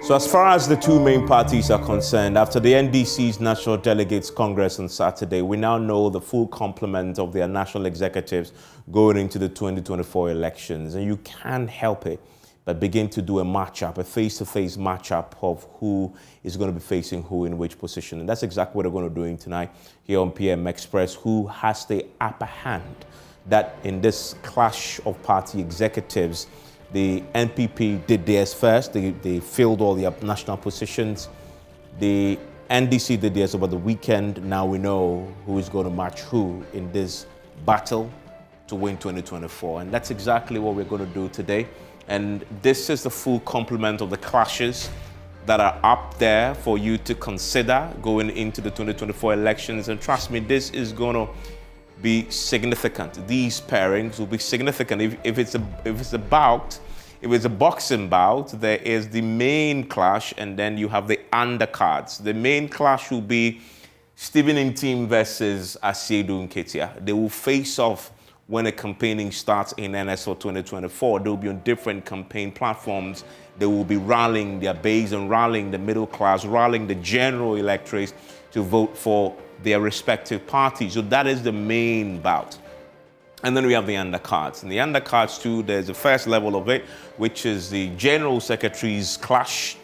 So as far as the two main parties are concerned, after the NDC's National Delegates Congress on Saturday, we now know the full complement of their national executives going into the 2024 elections. And you can't help it but begin to do a matchup, a face-to-face matchup of who is going to be facing who in which position. And that's exactly what we're going to be doing tonight here on PM Express. Who has the upper hand that in this clash of party executives? The NPP did theirs first. They filled all their national positions. The NDC did theirs over the weekend. Now we know who is going to match who in this battle to win 2024. And that's exactly what we're going to do today. And this is the full complement of the clashes that are up there for you to consider going into the 2024 elections. And trust me, this is going to be significant. These pairings will be significant. If it's a boxing bout, there is the main clash, and then you have the undercards. The main clash will be Stephen Ntim versus Asiedu Nketia. They will face off when a campaigning starts in NS for 2024. They will be on different campaign platforms. They will be rallying their base and rallying the middle class, rallying the general electorate to vote for their respective parties. So that is the main bout. And then we have the undercards. And the undercards too, there's the first level of it, which is the General Secretary's clash.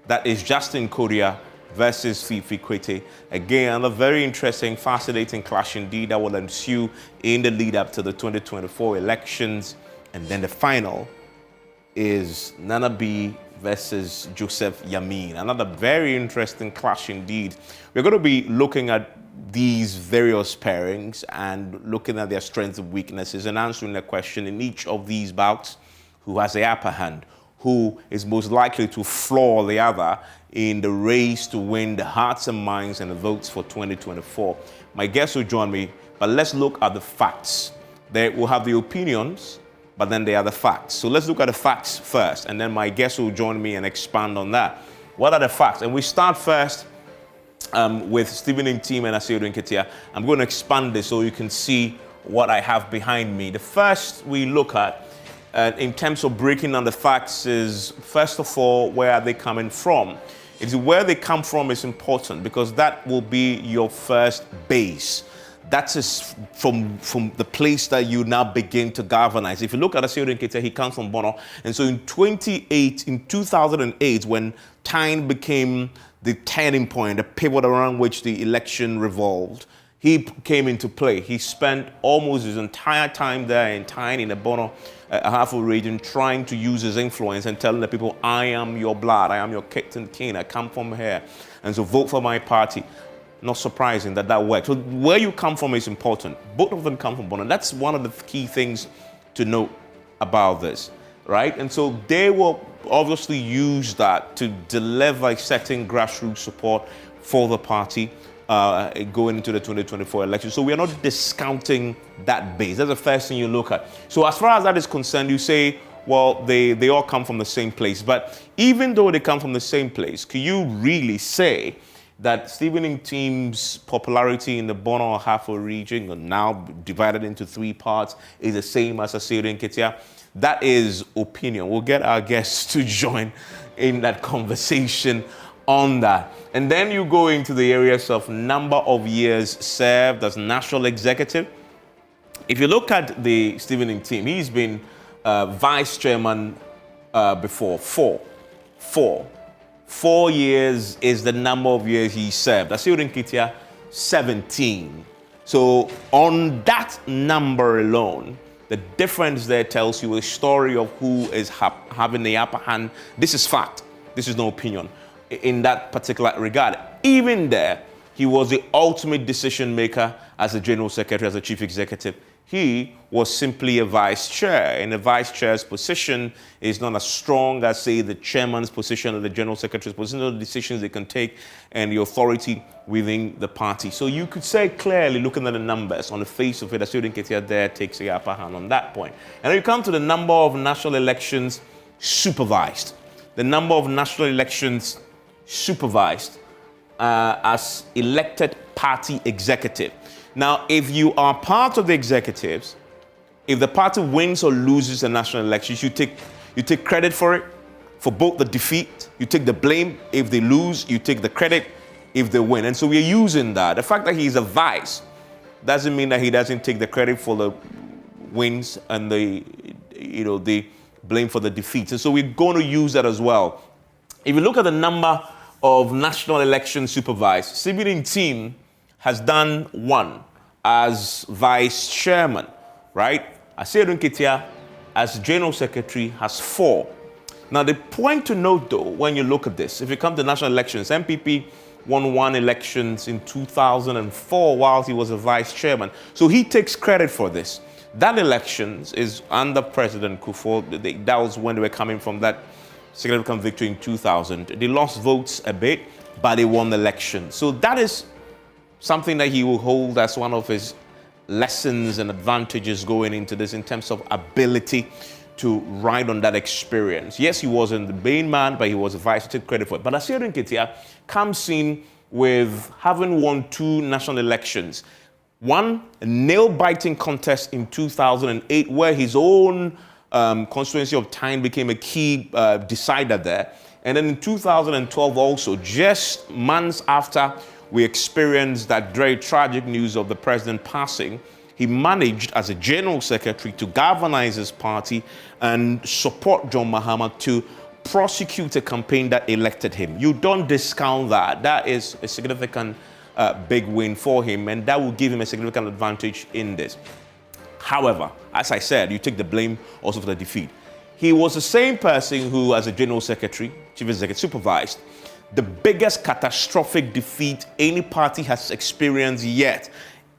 That is Justin Korea versus Fifi Kwete. Again, another very interesting, fascinating clash indeed that will ensue in the lead up to the 2024 elections. And then the final is Nana B versus Joseph Yamin. Another very interesting clash indeed. We're going to be looking at these various pairings and looking at their strengths and weaknesses and answering the question in each of these bouts: who has the upper hand, who is most likely to floor the other in the race to win the hearts and minds and the votes for 2024. My guests will join me, but let's look at the facts. They will have the opinions, but then they are the facts. So let's look at the facts first, and then my guests will join me and expand on that. What are the facts? And we start first with Stephen Ntim and Asiedu Nketia. I'm going to expand this so you can see what I have behind me. The first we look at in terms of breaking down the facts is, first of all, where are they coming from? It's where they come from is important because that will be your first base. That is from the place that you now begin to galvanize. If you look at Asiedu Nketia, he comes from Bono. And so in 2008, when Tyne became the turning point, the pivot around which the election revolved, he came into play. He spent almost his entire time there in Tyne, in the Bono Ahafo region, trying to use his influence and telling the people, I am your blood, I am your kith and kin, I come from here, and so vote for my party. Not surprising that worked. So where you come from is important. Both of them come from Bono. That's one of the key things to note about this, right? And so they will obviously use that to deliver a certain grassroots support for the party going into the 2024 election. So we are not discounting that base. That's the first thing you look at. So as far as that is concerned, you say, well, they all come from the same place. But even though they come from the same place, can you really say that Stephen Ntim's popularity in the Bono Ahafo region, now divided into three parts, is the same as Asiedu Nketia? That is opinion. We'll get our guests to join in that conversation on that. And then you go into the areas of number of years served as national executive. If you look at the Stephen Ntim, he's been vice chairman before, four. 4 years is the number of years he served. Asiedu Nketia, 17. So on that number alone, the difference there tells you a story of who is having the upper hand. This is fact. This is no opinion in that particular regard. Even there, he was the ultimate decision maker as a general secretary, as a chief executive. He was simply a vice chair. And the vice chair's position is not as strong as, say, the chairman's position or the general secretary's position, the decisions they can take and the authority within the party. So you could say clearly, looking at the numbers on the face of it, Asiedu Nketia there takes the upper hand on that point. And then you come to the number of national elections supervised. The number of national elections supervised as elected party executive. Now, if you are part of the executives, if the party wins or loses the national elections, you take credit for it. for both the defeat. You take the blame if they lose. You take the credit if they win. And so we're using that. The fact that he's a vice doesn't mean that he doesn't take the credit for the wins and the blame for the defeats. And so we're going to use that as well. If you look at the number of national elections supervised, Stephen Team has done one as vice chairman, right? Aseedun Ketia as general secretary has 4. Now, the point to note, though, when you look at this, if you come to national elections, NPP won 1 elections in 2004 while he was a vice chairman. So he takes credit for this. That elections is under President Kufuor. That was when they were coming from that significant victory in 2000. They lost votes a bit, but they won the election. So that is something that he will hold as one of his lessons and advantages going into this in terms of ability to ride on that experience. Yes, he wasn't the main man, but he was a vice to take credit for it. But Aseedun Ketia comes in with having won 2 national elections. One, a nail-biting contest in 2008, where his own constituency of Tyne became a key decider there. And then in 2012 also, just months after we experienced that very tragic news of the president passing, he managed as a general secretary to galvanize his party and support John Mahama to prosecute a campaign that elected him. You don't discount that. That is a significant big win for him, and that will give him a significant advantage in this. However, as I said, you take the blame also for the defeat. He was the same person who, as a general secretary, chief executive, supervised the biggest catastrophic defeat any party has experienced yet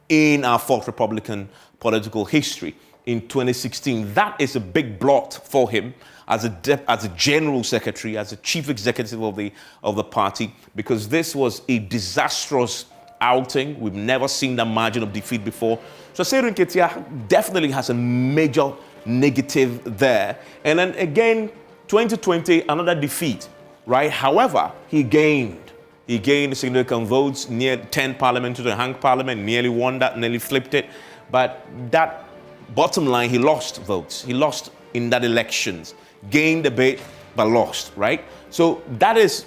in our fourth Republican political history in 2016. That is a big blot for him as a general secretary, as a chief executive of the party, because this was a disastrous outing. We've never seen that margin of defeat before. So Aseedun Ketia definitely has a major negative there. And then again, 2020, another defeat, right? However, he gained significant votes, near 10 parliament to the hang parliament, nearly won that, nearly flipped it. But that bottom line, he lost votes. He lost in that elections, gained a bit, but lost, right? So that is,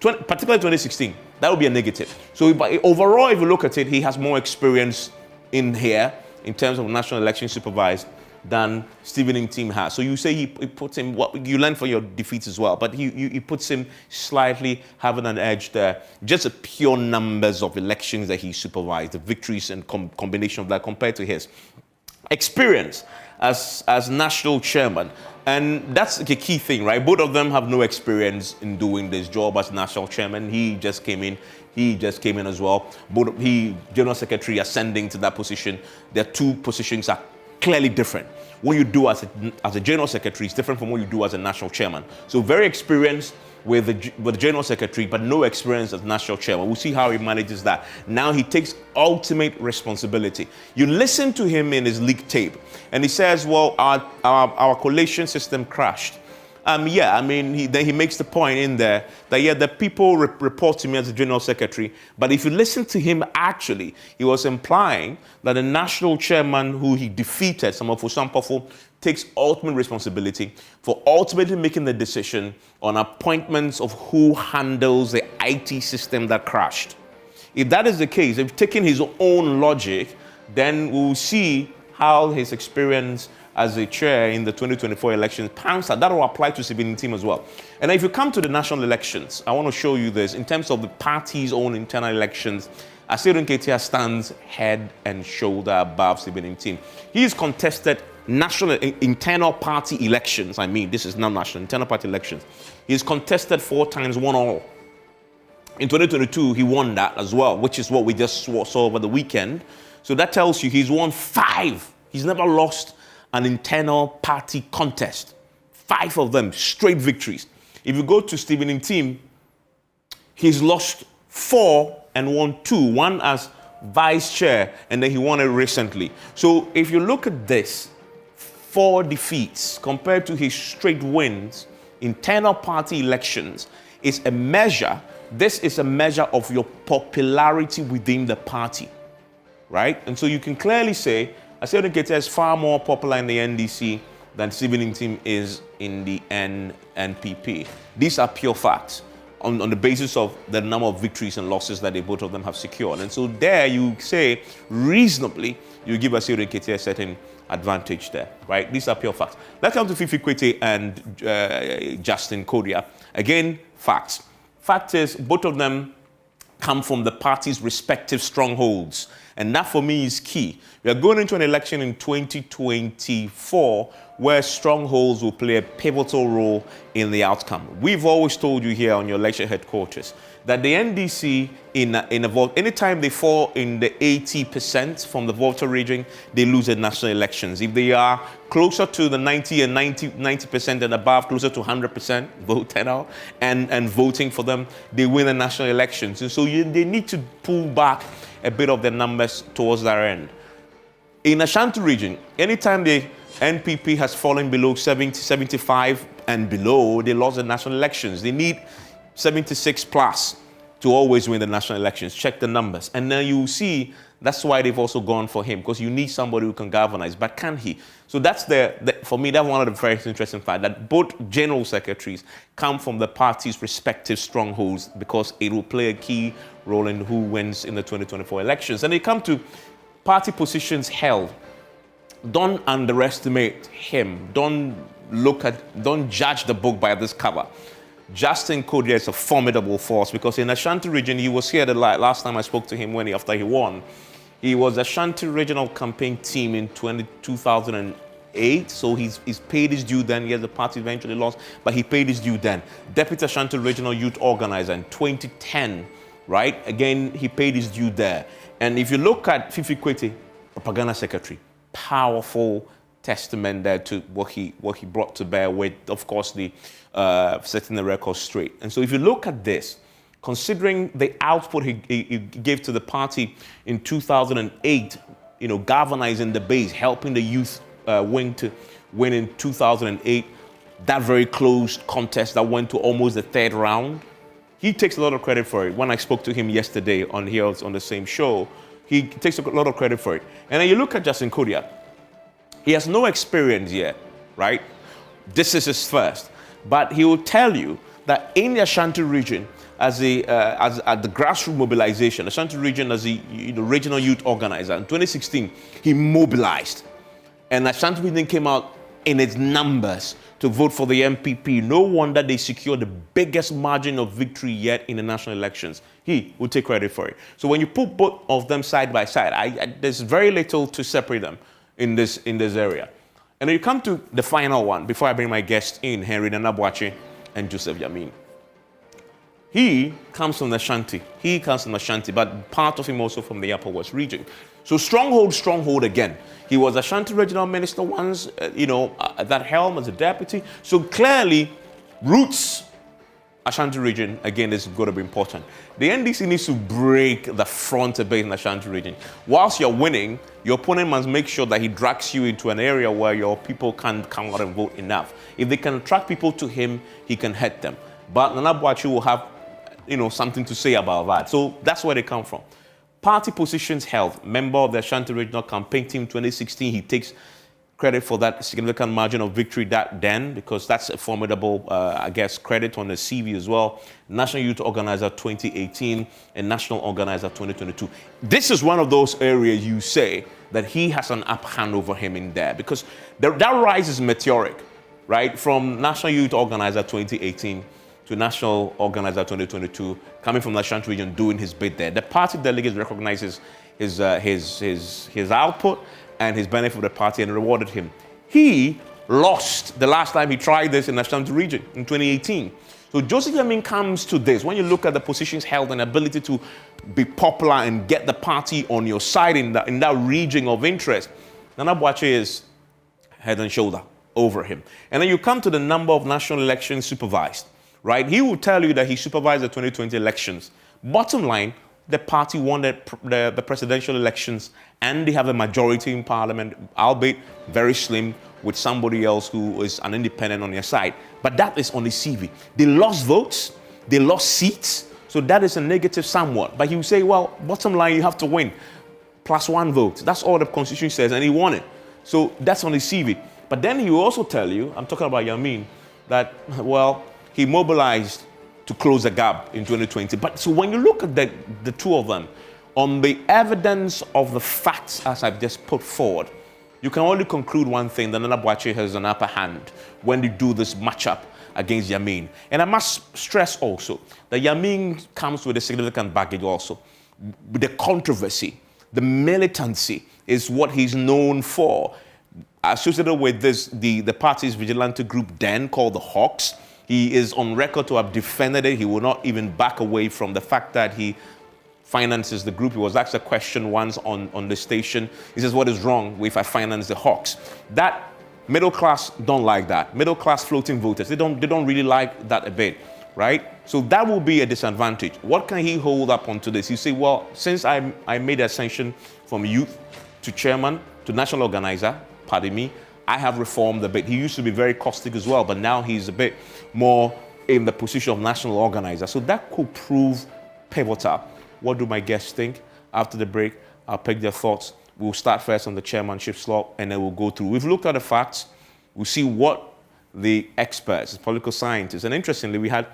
particularly 2016, that would be a negative. So overall, if you look at it, he has more experience in here in terms of national election supervised than Stephen Team has. So you say he puts him, you learn from your defeats as well, but he puts him slightly having an edge there. Just the pure numbers of elections that he supervised, the victories and combination of that compared to his experience as national chairman. And that's the key thing, right? Both of them have no experience in doing this job as national chairman. He just came in as well. General secretary ascending to that position. Their 2 positions are clearly different. What you do as a general secretary is different from what you do as a national chairman. So very experienced with the general secretary, but no experience as national chairman. We'll see how he manages that. Now he takes ultimate responsibility. You listen to him in his leaked tape, and he says, well, our collation system crashed. Yeah, I mean, then he makes the point in there that, yeah, the people report to me as a general secretary, but if you listen to him, actually, he was implying that the national chairman who he defeated, Samofo Sampofo, takes ultimate responsibility for ultimately making the decision on appointments of who handles the IT system that crashed. If that is the case, if taking his own logic, then we'll see how his experience as a chair in the 2024 elections pans out. That will apply to Stephen Team as well. And if you come to the national elections, I want to show you this. In terms of the party's own internal elections, Aseedun Ketia stands head and shoulder above Stephen Team. He's contested national internal party elections. I mean, this is not national, internal party elections. He's contested 4 times, won all. In 2022, he won that as well, which is what we just saw over the weekend. So that tells you he's won 5. He's never lost an internal party contest. 5 of them, straight victories. If you go to Stephen Team, he's lost 4 and won 2. One as vice chair, and then he won it recently. So if you look at this, 4 defeats compared to his straight wins, internal party elections is a measure. This is a measure of your popularity within the party, right? And so you can clearly say, Aseedun Ketia is far more popular in the NDC than Stephen Team is in the NPP. These are pure facts on the basis of the number of victories and losses that both of them have secured. And so there you say, reasonably, you give Asiru Nketiah a certain advantage there, right? These are pure facts. Let's come to Fifi Kwete and Justin Kodia. Again, facts. Fact is, both of them come from the party's respective strongholds. And that for me is key. We are going into an election in 2024 where strongholds will play a pivotal role in the outcome. We've always told you here on your election headquarters that the NDC in a vote, anytime they fall in the 80% from the voter region, they lose the national elections. If they are closer to the 90% and above, closer to 100% vote turnout and voting for them, they win the national elections. And so they need to pull back a bit of their numbers towards their end. In Ashanti region, anytime the NPP has fallen below 70, 75 and below, they lost the national elections. They need 76 plus to always win the national elections. Check the numbers. And then you see that's why they've also gone for him, because you need somebody who can galvanize. But can he? So that's for me, that's one of the very interesting facts, that both general secretaries come from the party's respective strongholds, because it will play a key role in who wins in the 2024 elections. And they come to party positions held. Don't underestimate him. Don't judge the book by this cover. Justin Kodia is a formidable force, because in Ashanti region, he was here the last time I spoke to him after he won. He was Ashanti regional campaign team in 2008, so he's paid his due then. Yes, the party eventually lost, but he paid his due then. Deputy Ashanti regional youth organizer in 2010, right? Again, he paid his due there. And if you look at Fifi Kwete, propaganda secretary, powerful testament there to what he brought to bear with, of course, the setting the record straight. And so if you look at this, considering the output he gave to the party in 2008, galvanizing the base, helping the youth win in 2008, that very close contest that went to almost the third round, he takes a lot of credit for it. When I spoke to him yesterday on the same show, he takes a lot of credit for it. And then you look at Justin Kodia, he has no experience yet, right? This is his first. But he will tell you that in the Ashanti region, at the grassroots mobilization, Ashanti region as the regional youth organizer, in 2016, he mobilized. And Ashanti region came out in its numbers to vote for the NPP. No wonder they secured the biggest margin of victory yet in the national elections. He will take credit for it. So when you put both of them side by side, there's very little to separate them in this area. And then you come to the final one, before I bring my guests in, Henry Nana Boakye and Joseph Yamin. He comes from Ashanti. But part of him also from the Upper West region. So stronghold again. He was Ashanti regional minister once, at that helm as a deputy. So clearly, roots, Ashanti region, again, is going to be important. The NDC needs to break the front a bit in the Ashanti region. Whilst you're winning, your opponent must make sure that he drags you into an area where your people can't come out and vote enough. If they can attract people to him, he can hurt them. But Nana Boakye will have, something to say about that. So that's where they come from. Party positions held. Member of the Ashanti Regional Campaign Team 2016, he takes credit for that significant margin of victory then, because that's a formidable, credit on the CV as well. National Youth Organizer 2018 and National Organizer 2022. This is one of those areas you say that he has an upper hand over him in there, because that rise is meteoric, right? From National Youth Organizer 2018 to National Organizer 2022, coming from the Ashanti region, doing his bit there. The party delegates recognizes his output and his benefit for the party and rewarded him. He lost the last time he tried this in the Ashanti region in 2018. So Joseph Yamin comes to this. When you look at the positions held and ability to be popular and get the party on your side in that region of interest, Nana Boakye is head and shoulder over him. And then you come to the number of national elections supervised, right? He will tell you that he supervised the 2020 elections. Bottom line, the party won the presidential elections and they have a majority in parliament, albeit very slim, with somebody else who is an independent on their side. But that is on the CV. They lost votes, they lost seats, so that is a negative somewhat. But he will say, well, bottom line, you have to win. +1 vote. That's all the constitution says, and he won it. So that's on the CV. But then he will also tell you, I'm talking about Yamin, that, well, he mobilized to close the gap in 2020. But so when you look at the two of them, on the evidence of the facts as I've just put forward, you can only conclude one thing, that Nana Boakye has an upper hand when they do this matchup against Yamin. And I must stress also that Yamin comes with a significant baggage also. The controversy, the militancy is what he's known for. Associated with this, the party's vigilante group then called the Hawks. He is on record to have defended it. He will not even back away from the fact that he finances the group. He was asked a question once on the station. He says, what is wrong if I finance the Hawks? That middle class don't like that. Middle class floating voters, they don't really like that a bit, right? So that will be a disadvantage. What can he hold up onto this? You say, well, since I made the ascension from youth to chairman to national organizer, pardon me, I have reformed a bit. He used to be very caustic as well, but now he's a bit more in the position of national organizer. So that could prove pivotal. What do my guests think? After the break, I'll pick their thoughts. We'll start first on the chairmanship slot, and then we'll go through. We've looked at the facts. We'll see what the experts, political scientists, and interestingly, we had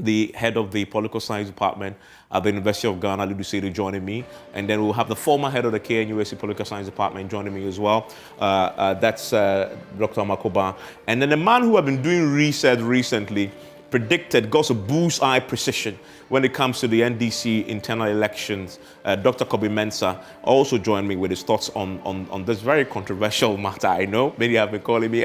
the head of the political science department at the University of Ghana, Alidu Seidu, joining me. And then we'll have the former head of the KNUST political science department joining me as well. That's Dr. Makoba. And then the man who had been doing research recently predicted, got a bullseye precision when it comes to the NDC internal elections. Dr. Kobe Mensah also joined me with his thoughts on this very controversial matter. I know many have been calling me,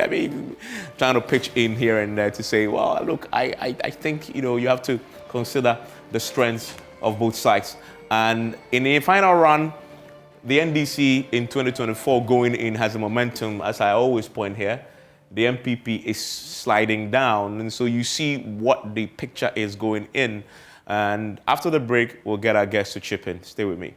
trying to pitch in here and there to say, well, look, I think, you have to consider the strengths of both sides. And in the final run, the NDC in 2024 going in has a momentum, as I always point here. The NPP is sliding down, and so you see what the picture is going in. And after the break, we'll get our guests to chip in. Stay with me.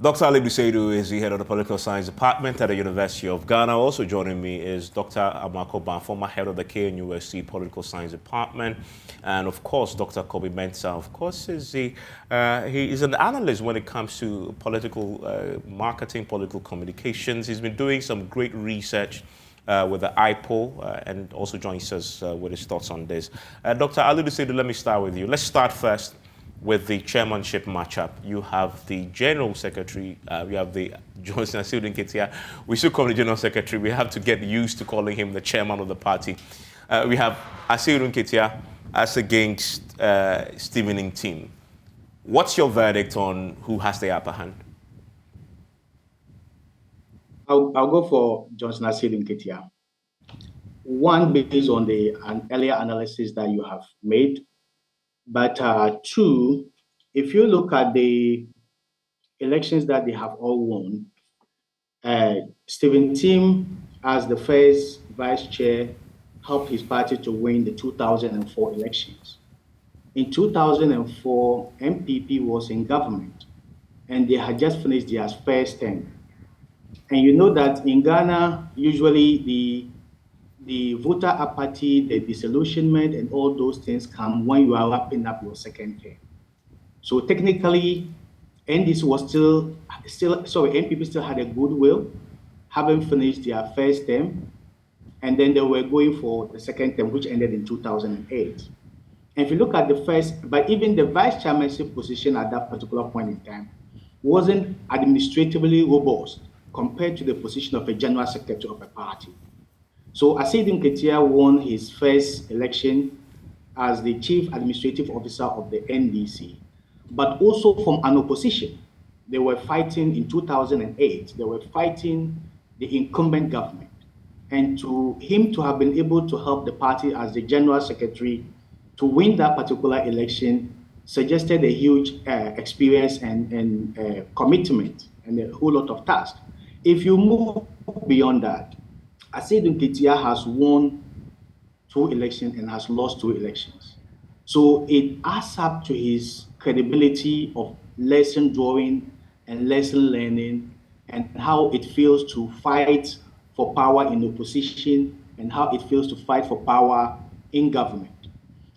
Dr. Alidu Seidu is the head of the political science department at the University of Ghana. Also joining me is Dr. Amakoba, former head of the KNUST political science department. And of course, Dr. Kobe Mensah, of course, is he is an analyst when it comes to political marketing, political communications. He's been doing some great research with the IPO, and also joins us with his thoughts on this. Dr. Alidu Seidu, let me start with you. Let's start first with the chairmanship matchup. You have the general secretary, we have the Johnson Asiudin Ketia. We should call him the general secretary. We have to get used to calling him the chairman of the party. We have Asiudin Ketia as against Stephen Ntim. What's your verdict on who has the upper hand? I'll go for Johnson Asiudin Ketia. One, based on an earlier analysis that you have made, but two, if you look at the elections that they have all won, Stephen Ntim, as the first vice chair, helped his party to win the 2004 elections. In 2004, NPP was in government, and they had just finished their first term. And you know that in Ghana, usually the voter apathy, the disillusionment, and all those things come when you are wrapping up your second term. So technically, NDC was NPP still had a goodwill, having finished their first term, and then they were going for the second term, which ended in 2008. And if you look at but even the vice chairmanship position at that particular point in time wasn't administratively robust compared to the position of a general secretary of a party. So Asiudin Ketia won his first election as the chief administrative officer of the NDC, but also from an opposition. They were fighting in 2008, they were fighting the incumbent government. And to him to have been able to help the party as the general secretary to win that particular election suggested a huge experience and commitment and a whole lot of tasks. If you move beyond that, Asiudin Ketia has won 2 elections and has lost 2 elections. So it adds up to his credibility of lesson drawing and lesson learning and how it feels to fight for power in opposition and how it feels to fight for power in government.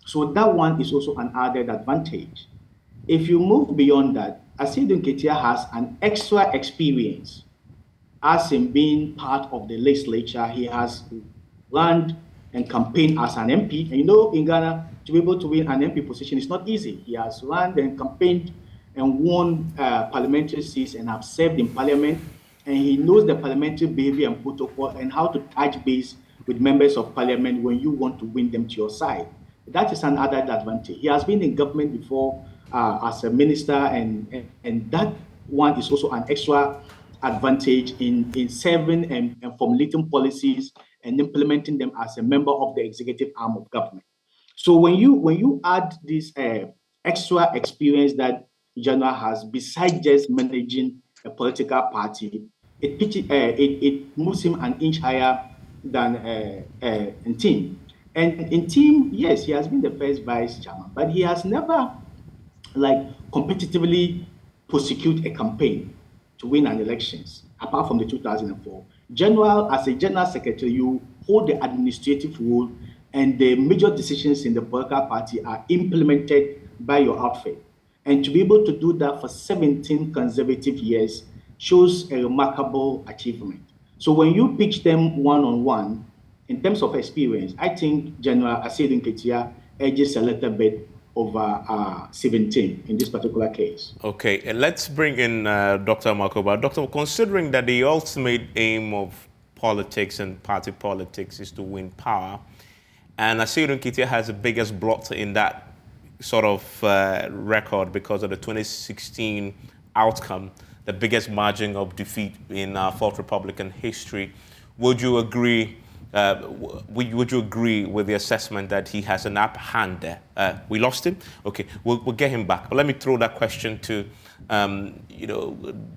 So that one is also an added advantage. If you move beyond that, Asiudin Ketia has an extra experience as in being part of the legislature, he has run and campaigned as an MP. And in Ghana, to be able to win an MP position is not easy. He has run and campaigned and won parliamentary seats and have served in parliament. And he knows the parliamentary behavior and protocol and how to touch base with members of parliament when you want to win them to your side. That is an added advantage. He has been in government before as a minister, and that one is also an extra advantage in serving and formulating policies and implementing them as a member of the executive arm of government. So when you add this extra experience that General has, besides just managing a political party, it moves him an inch higher than in team. And in team, yes, he has been the first vice chairman, but he has never like competitively prosecute a campaign to win an elections, apart from the 2004. As a general secretary, you hold the administrative role and the major decisions in the political party are implemented by your outfit. And to be able to do that for 17 consecutive years shows a remarkable achievement. So when you pitch them one-on-one, in terms of experience, I think General Asiedu Nketia edges a little bit over 17 in this particular case. Okay, and let's bring in Dr. Makoba. Doctor, considering that the ultimate aim of politics and party politics is to win power, and Asiedu Nketia has the biggest blot in that sort of record because of the 2016 outcome, the biggest margin of defeat in Fourth Republican history, would you agree? Would you agree with the assessment that he has an upper hand there? We lost him? Okay, we'll get him back. But let me throw that question to,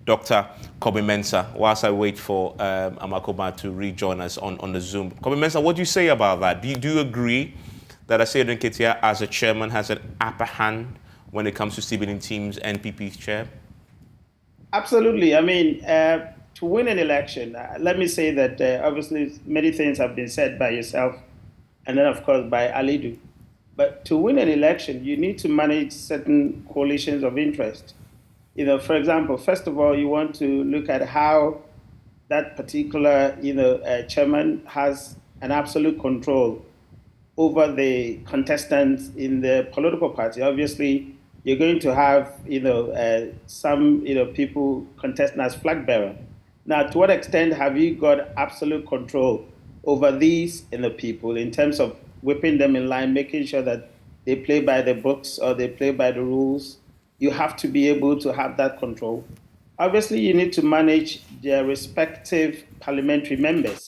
Dr. Kobe Mensah, whilst I wait for Amakoba to rejoin us on the Zoom. Kobe Mensah, what do you say about that? Do you agree that Asiedu Nketia, as a chairman, has an upper hand when it comes to Stephen Team's NPP's chair? Absolutely. I mean, to win an election, let me say that obviously many things have been said by yourself and then, of course, by Alidu. But to win an election, you need to manage certain coalitions of interest. For example, first of all, you want to look at how that particular, chairman has an absolute control over the contestants in the political party. Obviously, you're going to have, some, people contesting as flag bearer. Now, to what extent have you got absolute control over these people in terms of whipping them in line, making sure that they play by the books or they play by the rules? You have to be able to have that control. Obviously, you need to manage their respective parliamentary members.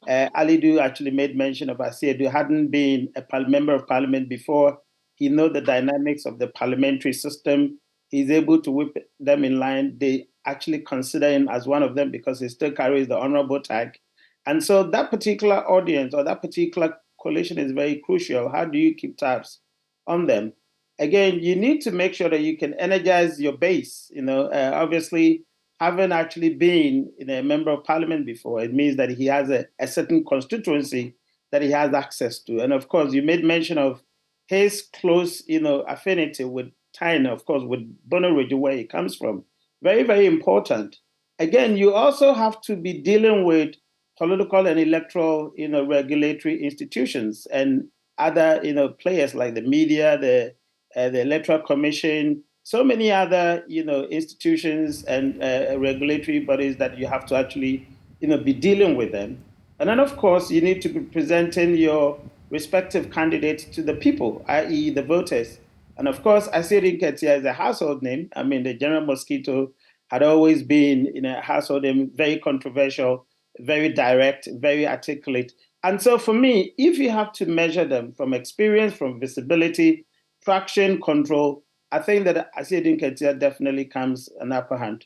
Alidu actually made mention of Asiedu hadn't been a member of parliament before. He knows the dynamics of the parliamentary system. He's able to whip them in line. They actually consider him as one of them because he still carries the honorable tag. And so that particular audience or that particular coalition is very crucial. How do you keep tabs on them? Again, you need to make sure that you can energize your base. Obviously, having actually been a member of parliament before, it means that he has a certain constituency that he has access to. And of course, you made mention of his close, affinity with China, of course, with Bono, where he comes from. Very, very important. Again, you also have to be dealing with political and electoral, regulatory institutions and other, players like the media, the Electoral Commission, so many other, institutions and regulatory bodies that you have to actually, be dealing with them. And then, of course, you need to be presenting your respective candidates to the people, i.e. the voters. And of course, Asiedu Nketia is a household name. I mean, the General Mosquito had always been a household name, very controversial, very direct, very articulate. And so for me, if you have to measure them from experience, from visibility, traction, control, I think that Asiedu Nketia definitely comes an upper hand.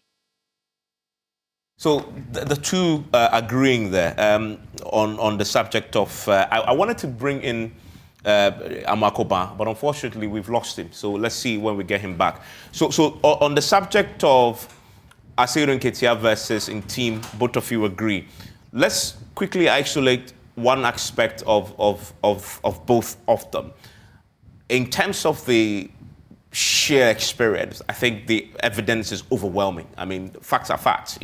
So the two agreeing there on the subject of, I wanted to bring in Amakoba, but unfortunately we've lost him. So let's see when we get him back. So on the subject of Asiedu Nketia versus in team, both of you agree. Let's quickly isolate one aspect of both of them. In terms of the sheer experience, I think the evidence is overwhelming. I mean, facts are facts.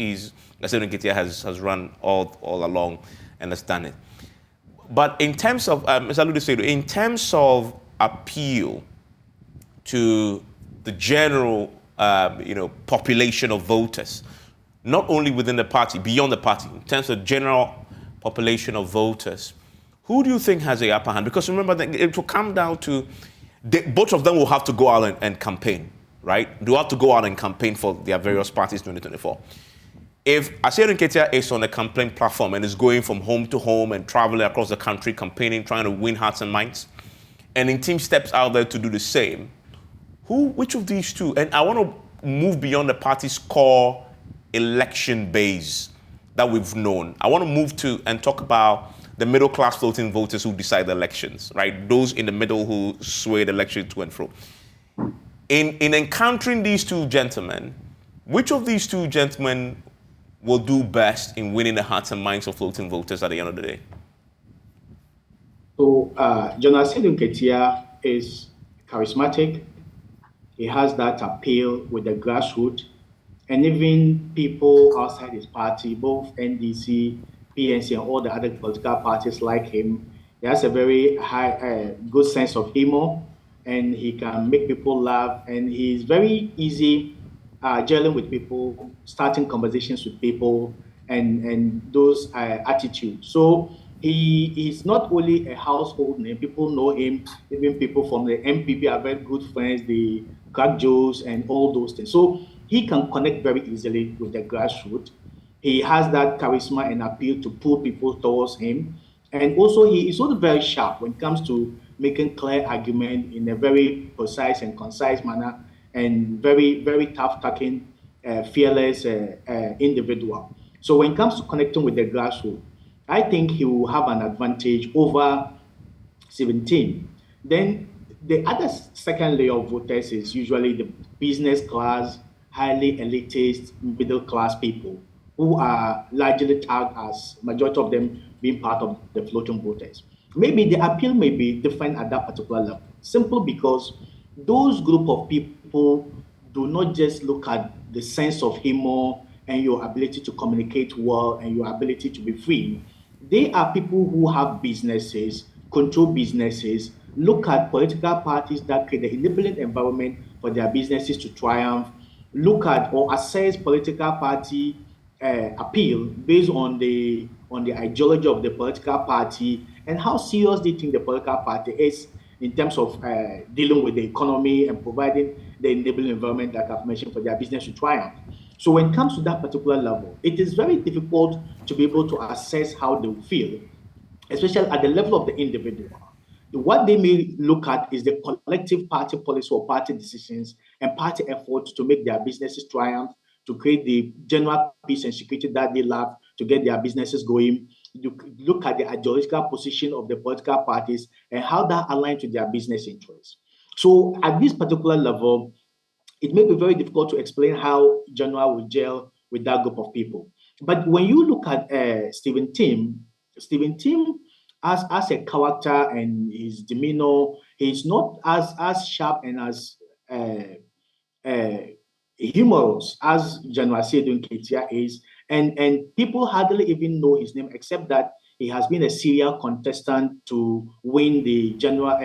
President Ketia has run all along and has done it. But in terms of, Mr. Aludu said, in terms of appeal to the general, population of voters, not only within the party, beyond the party, in terms of general population of voters, who do you think has the upper hand? Because remember, that it will come down to both of them will have to go out and campaign, right? They will have to go out and campaign for their various parties 2024. If Asier Nketia is on a campaign platform and is going from home to home and traveling across the country, campaigning, trying to win hearts and minds, and in team steps out there to do the same, which of these two? And I want to move beyond the party's core election base that we've known. I want to move to and talk about the middle class floating voters who decide the elections, right? Those in the middle who sway the election to and fro. In encountering these two gentlemen, which of these two gentlemen will do best in winning the hearts and minds of floating voters at the end of the day? So, General Asier Nketia is charismatic. He has that appeal with the grassroots, and even people outside his party, both NDC, PNC, and all the other political parties like him. He has a very high, good sense of humor, and he can make people laugh, and he's very easy gelling with people, starting conversations with people, and those attitudes. So he is not only a household name, people know him, even people from the NPP are very good friends, the crack Joes and all those things. So he can connect very easily with the grassroots. He has that charisma and appeal to pull people towards him. And also he is also very sharp when it comes to making clear argument in a very precise and concise manner, and very, very tough-talking, fearless individual. So when it comes to connecting with the grassroots, I think he will have an advantage over 17. Then the other second layer of voters is usually the business class, highly elitist, middle class people who are largely tagged as majority of them being part of the floating voters. Maybe the appeal may be different at that particular level, simply because those group of people do not just look at the sense of humor and your ability to communicate well and your ability to be free. They are people who have businesses, control businesses, look at political parties that create the enabling environment for their businesses to triumph, look at or assess political party appeal based on the ideology of the political party and how serious they think the political party is in terms of dealing with the economy and providing the enabling environment, like I've mentioned, for their business to triumph. So when it comes to that particular level, it is very difficult to be able to assess how they feel, especially at the level of the individual. What they may look at is the collective party policy or party decisions and party efforts to make their businesses triumph, to create the general peace and security that they love, to get their businesses going. You look at the ideological position of the political parties and how that aligns with their business interests. So at this particular level, it may be very difficult to explain how General will gel with that group of people. But when you look at Stephen Tim as a character and his demeanor, he's not as sharp and as humorous as General Asier Nketia is, and people hardly even know his name except that he has been a serial contestant to win the general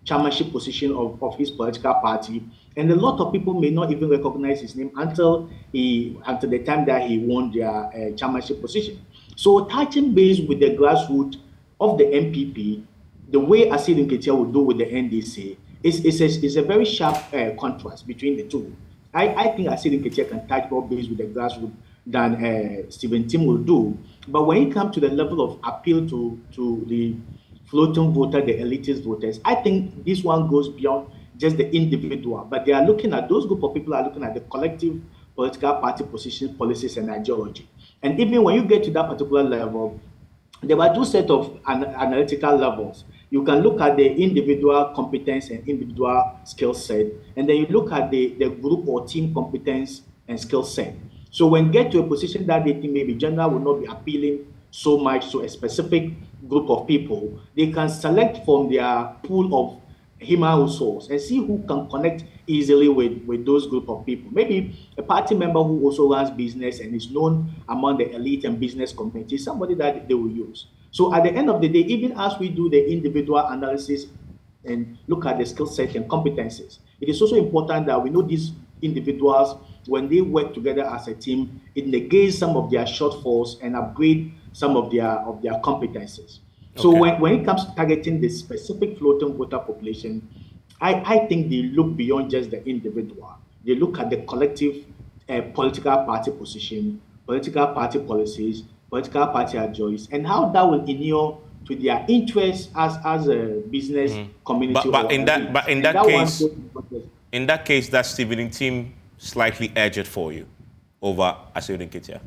chairmanship position of his political party, and a lot of people may not even recognize his name until the time that he won their chairmanship position. So touching base with the grassroots of the NPP, the way Asier Nketia would do with the NDC is a very sharp contrast between the two. I think Asier Nketia can touch more base with the grassroots than Stephen Tim will do. But when it comes to the level of appeal to the floating voter, the elitist voters, I think this one goes beyond just the individual. But they are looking at, those group of people are looking at the collective political party positions, policies, and ideology. And even when you get to that particular level, there are two sets of analytical levels. You can look at the individual competence and individual skill set, and then you look at the group or team competence and skill set. So when you get to a position that they think maybe gender will not be appealing so much to a specific group of people, they can select from their pool of human resource and see who can connect easily with those group of people. Maybe a party member who also runs business and is known among the elite and business community, somebody that they will use. So at the end of the day, even as we do the individual analysis and look at the skill set and competencies, it is also important that we know these individuals, when they work together as a team, it negates some of their shortfalls and upgrade some of their competencies. So when it comes to targeting the specific floating voter population, I think they look beyond just the individual. They look at the collective political party position, political party policies, political party adjoice, and how that will inure to their interests as a business community. But in that case, that Stephen team slightly edged for you over Asiodun Ketia.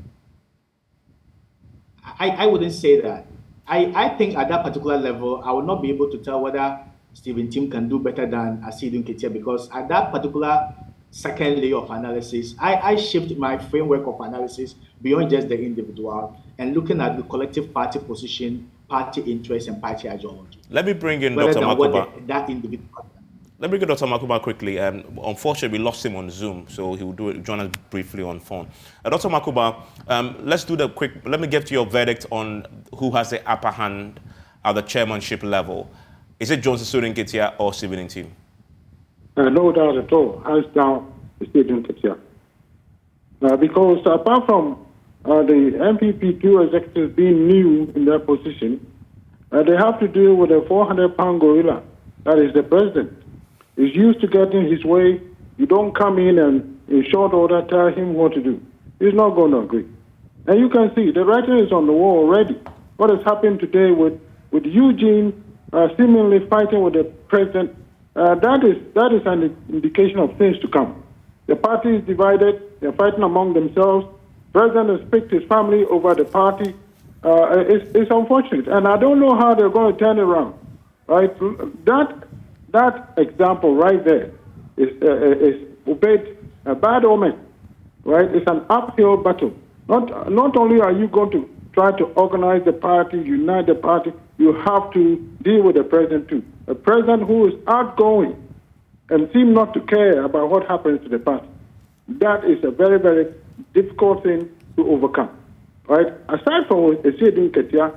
I wouldn't say that. I think at that particular level, I will not be able to tell whether Stephen Tim can do better than Asiodun Ketia, because at that particular second layer of analysis, I shift my framework of analysis beyond just the individual and looking at the collective party position, party interest, and party ideology. Let me bring in Dr. Makuba. That individual. Let me get Dr. Makuba quickly. Unfortunately, we lost him on Zoom, so he will join us briefly on phone. Dr. Makuba, let's do the quick. Let me get to your verdict on who has the upper hand at the chairmanship level. Is it Johnson Asiodun Ketia or Stephen Tim? No doubt at all. Hands down, Asiodun Ketia. Because apart from the NPP two executives being new in their position, they have to deal with a 400-pound gorilla. That is the president. He's used to getting his way. You don't come in and in short order tell him what to do. He's not going to agree. And you can see the writing is on the wall already. What has happened today with Eugene seemingly fighting with the president, that is an indication of things to come. The party is divided. They're fighting among themselves. The president has picked his family over the party. It's unfortunate. And I don't know how they're going to turn it around. Right? That example right there is a bad omen, right? It's an uphill battle. Not only are you going to try to organize the party, unite the party, you have to deal with the president too. A president who is outgoing and seems not to care about what happens to the party. That is a very, very difficult thing to overcome, right? Aside from Asiodun Ketia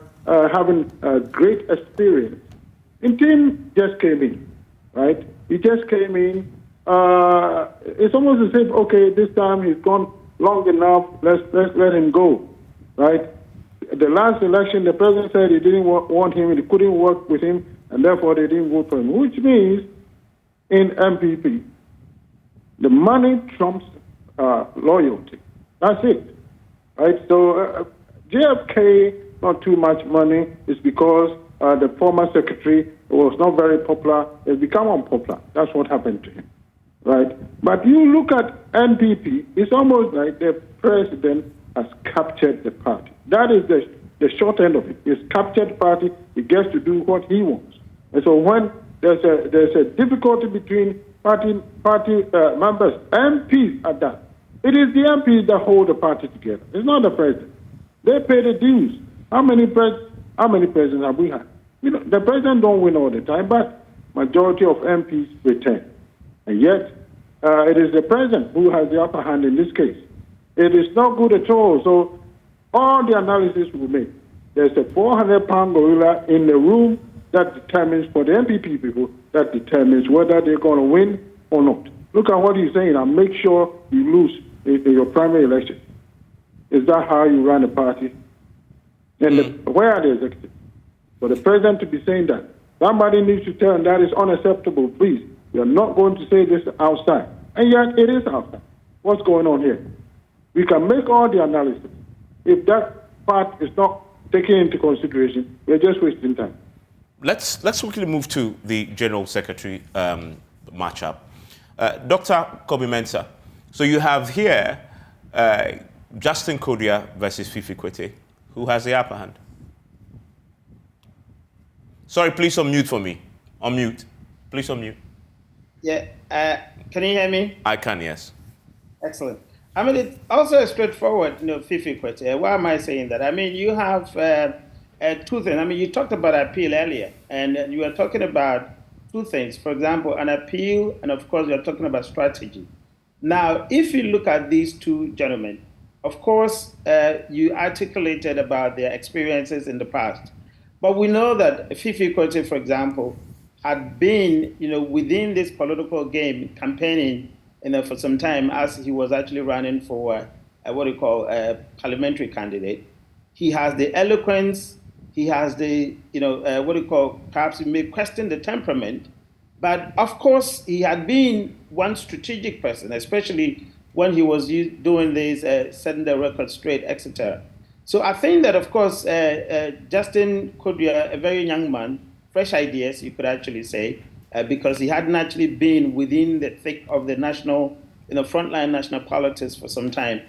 having a great experience, Tim just came in. Right? He just came in. It's almost as if, okay, this time he's gone long enough. Let's let him go. Right? The last election, the president said he didn't want him, he couldn't work with him, and therefore they didn't vote for him. Which means, in MPP, the money trumps loyalty. That's it. Right? So JFK, not too much money, is because the former secretary was not very popular. It's become unpopular. That's what happened to him, right? But you look at NPP, it's almost like the president has captured the party. That is the short end of it. He's captured the party. He gets to do what he wants. And so when there's a difficulty between party members, MPs at that, it is the MPs that hold the party together. It's not the president. They pay the dues. How many presidents have we had? You know, the president don't win all the time, but majority of MPs return. And yet, it is the president who has the upper hand in this case. It is not good at all. So all the analysis we make, there's a 400-pound gorilla in the room that determines, for the NPP people, that determines whether they're going to win or not. Look at what he's saying, and make sure you lose in your primary election. Is that how you run a party? And where are the executives? For the president to be saying that, somebody needs to tell him that is unacceptable. Please, we are not going to say this outside. And yet it is outside. What's going on here? We can make all the analysis. If that part is not taken into consideration, we're just wasting time. Let's quickly move to the General Secretary matchup. Dr. Kobe Mensah, so you have here Justin Kodia versus Fifi Kwete. Who has the upper hand? Sorry, please unmute for me. Unmute. Please unmute. Yeah. Can you hear me? I can, yes. Excellent. I mean, it's also straightforward, Fifi Kwete. Why am I saying that? I mean, you have two things. I mean, you talked about appeal earlier, and you were talking about two things. For example, an appeal, and of course, you're talking about strategy. Now, if you look at these two gentlemen, of course, you articulated about their experiences in the past, but we know that Fifi Kote, for example, had been, within this political game campaigning, for some time as he was actually running for what you call a parliamentary candidate. He has the eloquence. He has the, what do you call, perhaps you may question the temperament, but of course, he had been one strategic person, especially when he was doing this, setting the record straight, etc. So I think that, of course, Justin could be a very young man, fresh ideas, you could actually say, because he hadn't actually been within the thick of the national, frontline national politics for some time.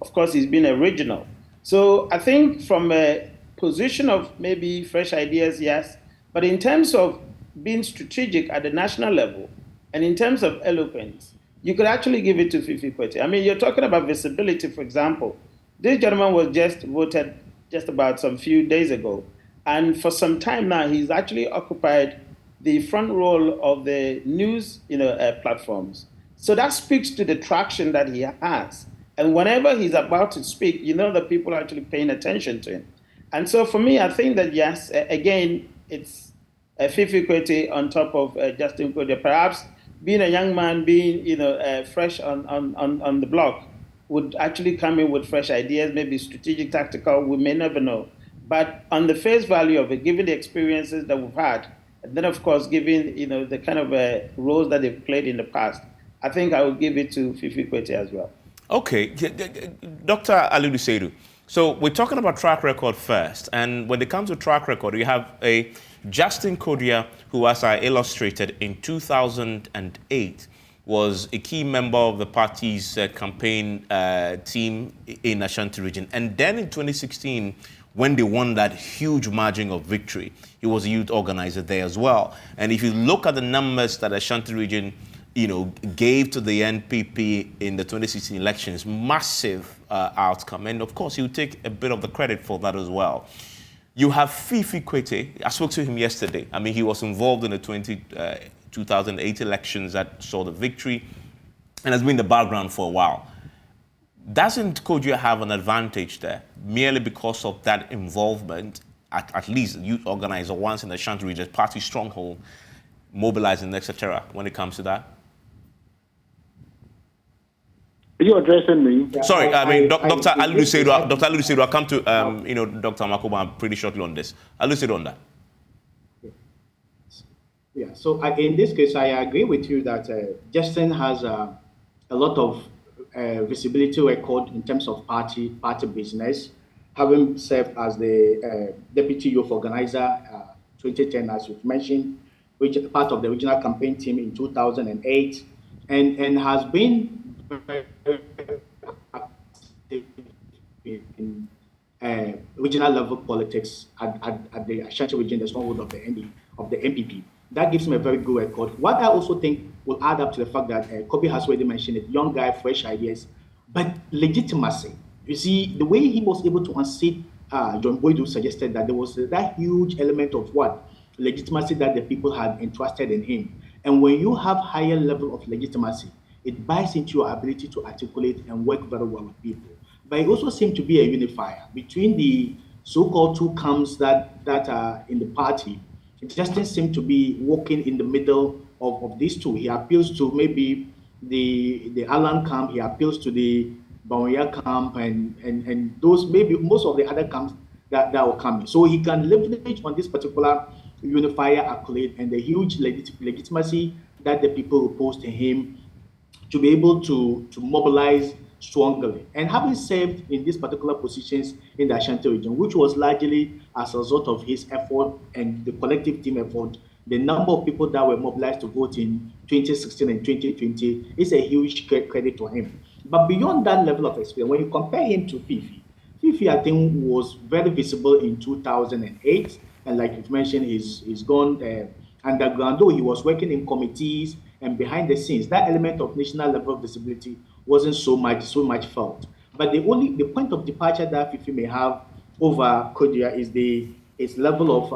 Of course, he's been a regional. So I think from a position of maybe fresh ideas, yes, but in terms of being strategic at the national level and in terms of eloquence, you could actually give it to Fifi Kwete. I mean, you're talking about visibility, for example. This gentleman was just voted just about some few days ago. And for some time now, he's actually occupied the front role of the news platforms. So that speaks to the traction that he has. And whenever he's about to speak, that people are actually paying attention to him. And so for me, I think that, yes, again, it's Fifi Kwete on top of Justin Kodia. Perhaps being a young man, being fresh on the block, would actually come in with fresh ideas, maybe strategic, tactical, we may never know. But on the face value of it, given the experiences that we've had, and then of course, given the kind of roles that they've played in the past, I think I would give it to Fifi Kwete as well. Okay, Dr. Alidu Seidu. So we're talking about track record first, and when it comes to track record, you have a Justin Kodia, who, as I illustrated, in 2008 was a key member of the party's campaign team in Ashanti region. And then in 2016, when they won that huge margin of victory, he was a youth organizer there as well. And if you look at the numbers that Ashanti region, gave to the NPP in the 2016 elections, massive outcome. And of course, he'll take a bit of the credit for that as well. You have Fifi Kwete. I spoke to him yesterday. I mean, he was involved in the 2008 elections that saw the victory and has been in the background for a while. Doesn't Kodia have an advantage there merely because of that involvement, at least youth organizer once in the Ashanti region, party stronghold, mobilizing, etc., when it comes to that? Are you addressing me? Yeah, sorry, I mean, Dr. Alidu Seidu, I'll come to, Dr. Makoba pretty shortly on this. Alidu Seidu on that. Yeah, so in this case, I agree with you that Justin has a lot of visibility record in terms of party business, having served as the deputy youth organizer 2010, as you've mentioned, which is part of the regional campaign team in 2008, and has been very active in regional level politics at the Ashanti region, the stronghold of the NPP. That gives him a very good record. What I also think will add up to the fact that Kobe has already mentioned it, young guy, fresh ideas, but legitimacy. You see, the way he was able to unseat John Boydu suggested that there was that huge element of legitimacy that the people had entrusted in him. And when you have higher level of legitimacy, it buys into your ability to articulate and work very well with people. But it also seemed to be a unifier between the so-called two camps that are in the party. It just didn't seem to be walking in the middle of these two. He appeals to maybe the Alan camp, he appeals to the Bawuya camp, and those maybe most of the other camps that will come in. So he can leverage on this particular unifier accolade and the huge legitimacy that the people opposed to him to be able to mobilize strongly. And having served in these particular positions in the Ashanti region, which was largely as a result of his effort and the collective team effort, the number of people that were mobilized to vote in 2016 and 2020 is a huge credit to him. But beyond that level of experience, when you compare him to Fifi, I think, was very visible in 2008. And like you've mentioned, he's gone underground, though he was working in committees and behind the scenes. That element of national level visibility wasn't so much felt. But the point of departure that Fifi may have over Kodia is his level of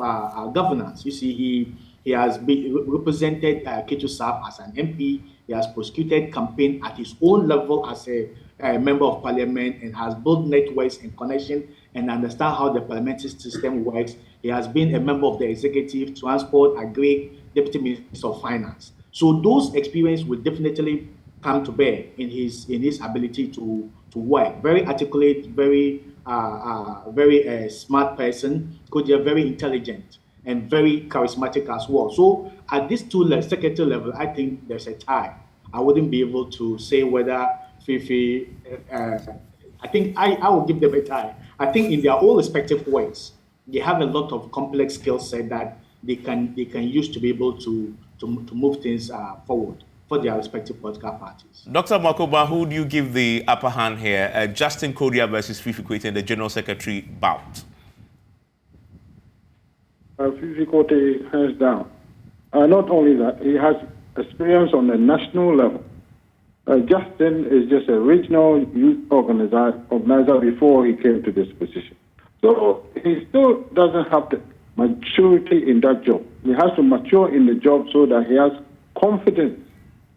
governance. You see, He has represented Ketu South as an MP. He has prosecuted campaign at his own level as a member of parliament and has built networks and connection and understand how the parliamentary system works. He has been a member of the executive, transport, agri, deputy minister of finance. So those experiences will definitely come to bear in his ability to work. Very articulate, very smart person, could be very intelligent and very charismatic as well. So at this secretary level, I think there's a tie. I wouldn't be able to say whether Fifi. I think I will give them a tie. I think in their own respective ways, they have a lot of complex skill set that they can use to be able to move things forward for their respective political parties. Dr. Makoba, who do you give the upper hand here? Justin Kodia versus Fifi Kwete in the General Secretary bout. Fifi Kwete hands down. Not only that, he has experience on a national level. Justin is just a regional youth organizer before he came to this position. So he still doesn't have the maturity in that job. He has to mature in the job so that he has confidence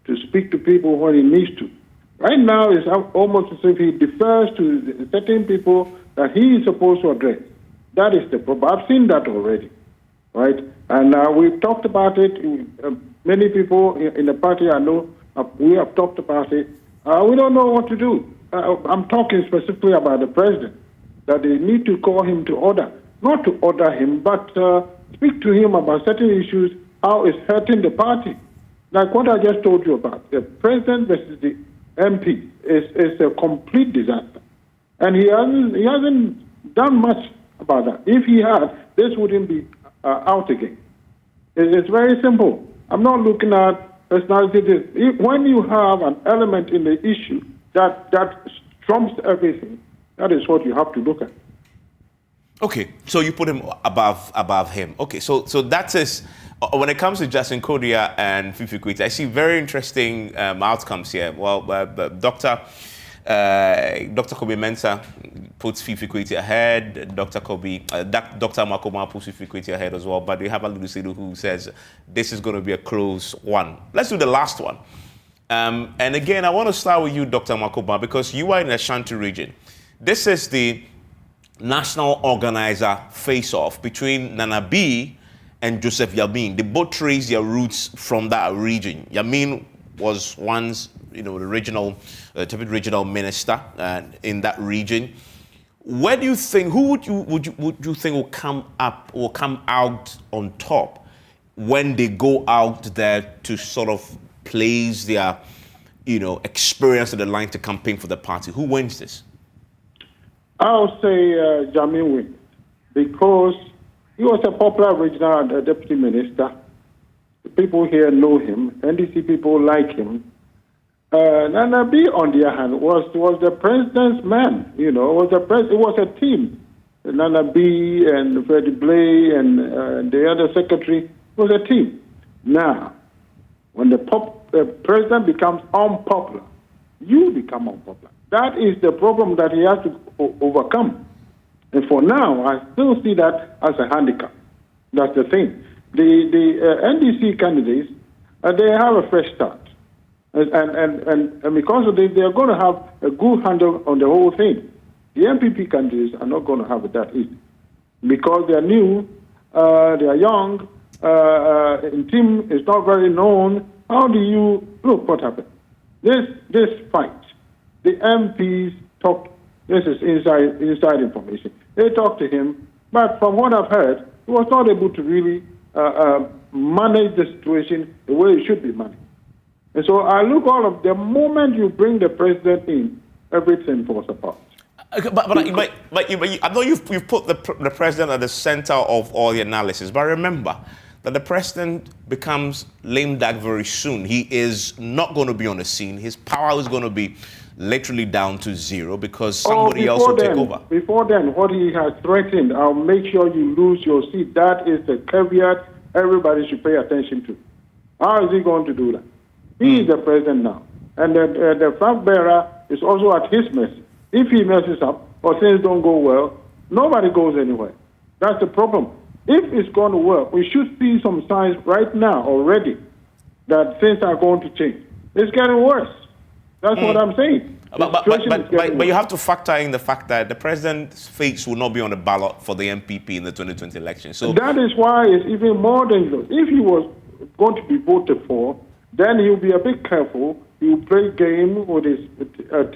to speak to people when he needs to. Right now, it's almost as if he defers to certain people that he is supposed to address. That is the problem. I've seen that already, right? And we've talked about it. Many people in the party I know, we have talked about it. We don't know what to do. I'm talking specifically about the president, that they need to call him to order. Not to order him, but speak to him about certain issues, how it's hurting the party. Like what I just told you about, the president versus the MP is a complete disaster. And he hasn't done much about that. If he had, this wouldn't be out again. It's very simple. I'm not looking at personality. When you have an element in the issue that trumps everything, that is what you have to look at. Okay, so you put him above him. Okay, so that is, when it comes to Justin Kodia and Fifi Kwete, I see very interesting outcomes here. Well, Dr. Kobe Mensah puts Fifi Kwete ahead. Dr. Makoma puts Fifi Kwete ahead as well. But we have Alidu Sedu who says this is going to be a close one. Let's do the last one. And again, I want to start with you, Dr. Makoma, because you are in the Ashanti region. This is the national organizer face-off between Nana B and Joseph Yamin. They both trace their roots from that region. Yamin was once, the regional minister in that region. Where do you think? Who would you think will come out on top when they go out there to sort of place their, experience on the line to campaign for the party? Who wins this? I'll say Jamin wins because he was a popular regional deputy minister. People here know him. NDC people like him. Nana B, on the other hand, was the president's man. It was a team. Nana B and Freddie Blay and the other secretary was a team. Now, when the president becomes unpopular, you become unpopular. That is the problem that he has to overcome. And for now, I still see that as a handicap. That's the thing. The NDC candidates, they have a fresh start. And because of this, they are going to have a good handle on the whole thing. The NPP candidates are not going to have it that easy. Because they are new, they are young, the team is not very known. How do you look what happened? This fight, the MPs talked. This is inside information. They talked to him, but from what I've heard, he was not able to really manage the situation the way it should be managed. And so I look all of the moment you bring the president in, everything falls apart. But I know you've put the president at the center of all the analysis, but remember that the president becomes lame duck very soon. He is not going to be on the scene. His power is going to be literally down to zero because somebody else will take over. Before then, what he has threatened, I'll make sure you lose your seat. That is the caveat everybody should pay attention to. How is he going to do that? He is the president now. And the flag bearer is also at his mercy. If he messes up or things don't go well, nobody goes anywhere. That's the problem. If it's going to work, we should see some signs right now already that things are going to change. It's getting worse. That's what I'm saying. But you have to factor in the fact that the president's face will not be on the ballot for the NPP in the 2020 election. So that is why it's even more dangerous. If he was going to be voted for, then he'll be a bit careful. He'll play game with his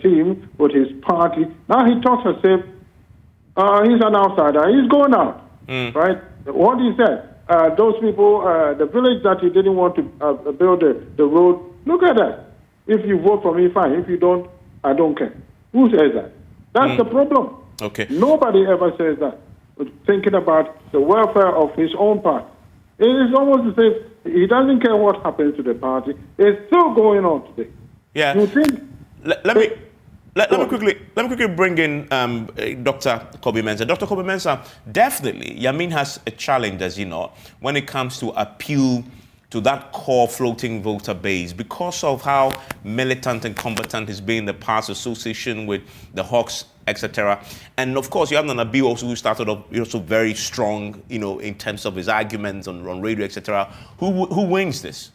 team, with his party. Now he talks as if he's an outsider. He's going out, right? What he said, those people, the village that he didn't want to build the road, look at that. If you vote for me, fine. If you don't, I don't care. Who says that? That's the problem. Okay. Nobody ever says that. Thinking about the welfare of his own party. It is almost as if he doesn't care what happens to the party. It's still going on today. Yeah. You think? Let me quickly bring in Dr. Kobe Mensah. Dr. Kobe Mensah, definitely, Yamin has a challenge, as you know, when it comes to appeal to that core floating voter base because of how militant and combatant he's been in the past, association with the Hawks, etc. And of course, you have Nana B also, who started off also very strong, in terms of his arguments on radio, etc. Who wins this?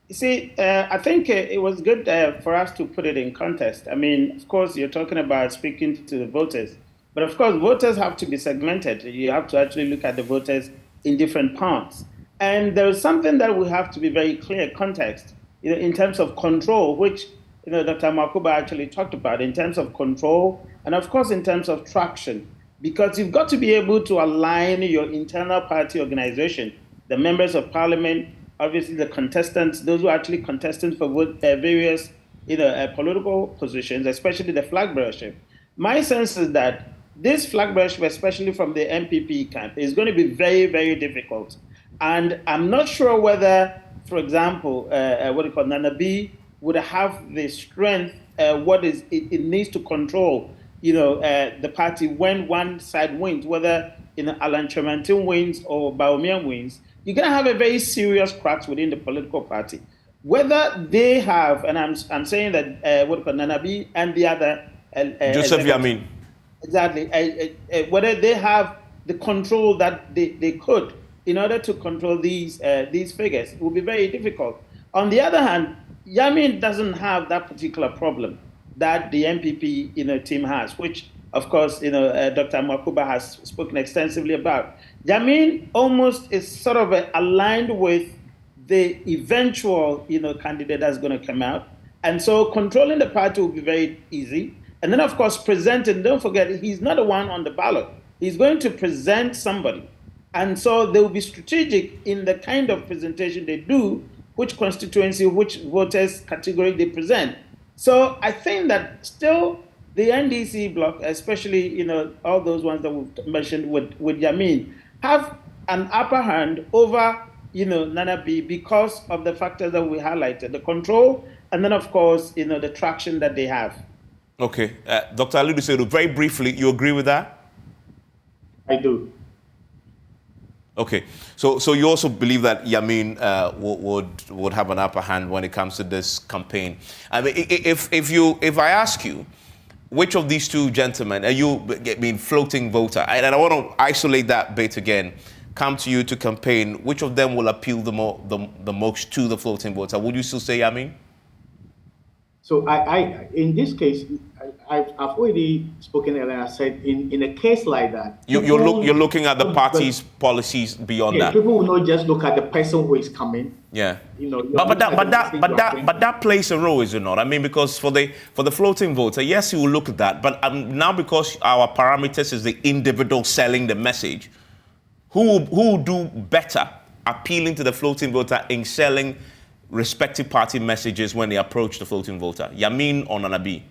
You see, I think it was good for us to put it in context. I mean, of course, you're talking about speaking to the voters, but of course, voters have to be segmented. You have to actually look at the voters in different parts. And there is something that we have to be very clear context, in terms of control, which Dr. Makuba actually talked about, in terms of control, and of course in terms of traction, because you've got to be able to align your internal party organization, the members of parliament, obviously the contestants, those who are actually contestants for various political positions, especially the flag bearership. My sense is that this flag bearership, especially from the NPP camp, is going to be very, very difficult. And I'm not sure whether, for example, Nana B would have the strength, it needs to control, the party when one side wins, whether Alan Tremantin wins or Bawumia wins. You're going to have a very serious cracks within the political party. Whether they have, and I'm saying that Nana B and the other Joseph Yamin, exactly, whether they have the control that they could. In order to control these figures, it will be very difficult. On the other hand, Yamin doesn't have that particular problem that the NPP team has, which of course Dr. Makuba has spoken extensively about. Yamin almost is sort of aligned with the eventual candidate that's going to come out, and so controlling the party will be very easy. And then of course presenting. Don't forget, he's not the one on the ballot. He's going to present somebody. And so they will be strategic in the kind of presentation they do, which constituency, which voters category they present. So I think that still the NDC bloc, especially all those ones that we've mentioned with Yamin, have an upper hand over Nana B because of the factors that we highlighted, the control, and then of course the traction that they have. Okay, Dr. Alidu Seydou, very briefly, you agree with that? I do. Okay, so you also believe that Yamin would have an upper hand when it comes to this campaign. I mean, if I ask you, which of these two gentlemen, and you being floating voter, and I want to isolate that bit again, come to you to campaign, which of them will appeal the most to the floating voter? Would you still say Yamin? So I in this case, I've already spoken earlier. I said in a case like that, you're looking at the party's policies beyond that. People will not just look at the person who is coming. Yeah. But that plays a role, is it not? I mean, because for the floating voter, yes, you will look at that. But now because our parameters is the individual selling the message, who will do better appealing to the floating voter in selling respective party messages when they approach the floating voter? Yamin or Nana B?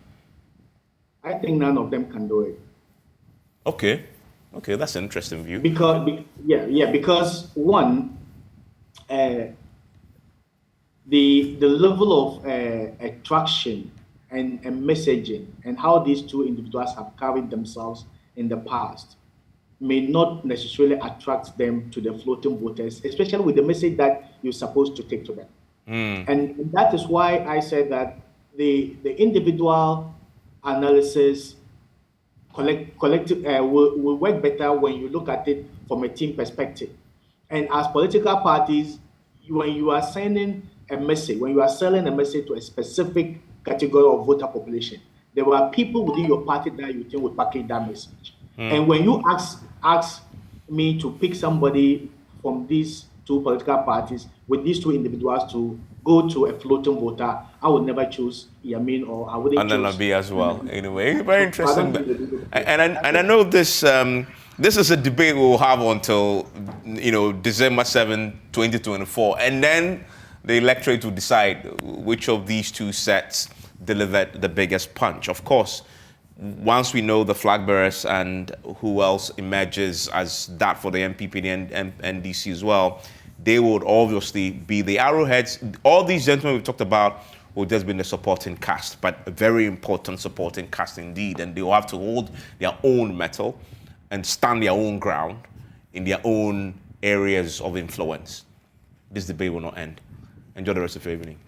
I think none of them can do it. Okay, that's an interesting view. Because one, the level of attraction and messaging and how these two individuals have carried themselves in the past may not necessarily attract them to the floating voters, especially with the message that you're supposed to take to them. And that is why I said that the individual analysis will work better when you look at it from a team perspective. And as political parties, when you are sending a message, when you are selling a message to a specific category of voter population, there are people within your party that you think will package that message. And when you ask me to pick somebody from these two political parties with these two individuals to go to a floating voter, I would never choose Yamin, or I wouldn't choose. And then Nabi as well. Anyway, very So I interesting. don't think they do it. And I know this this is a debate we'll have until December 7, 2024, and then the electorate will decide which of these two sets delivered the biggest punch. Of course, once we know the flag bearers and who else emerges as that for the NPP and NDC as well, they would obviously be the arrowheads. All these gentlemen we've talked about will just be in the supporting cast, but a very important supporting cast indeed. And they will have to hold their own mettle and stand their own ground in their own areas of influence. This debate will not end. Enjoy the rest of your evening.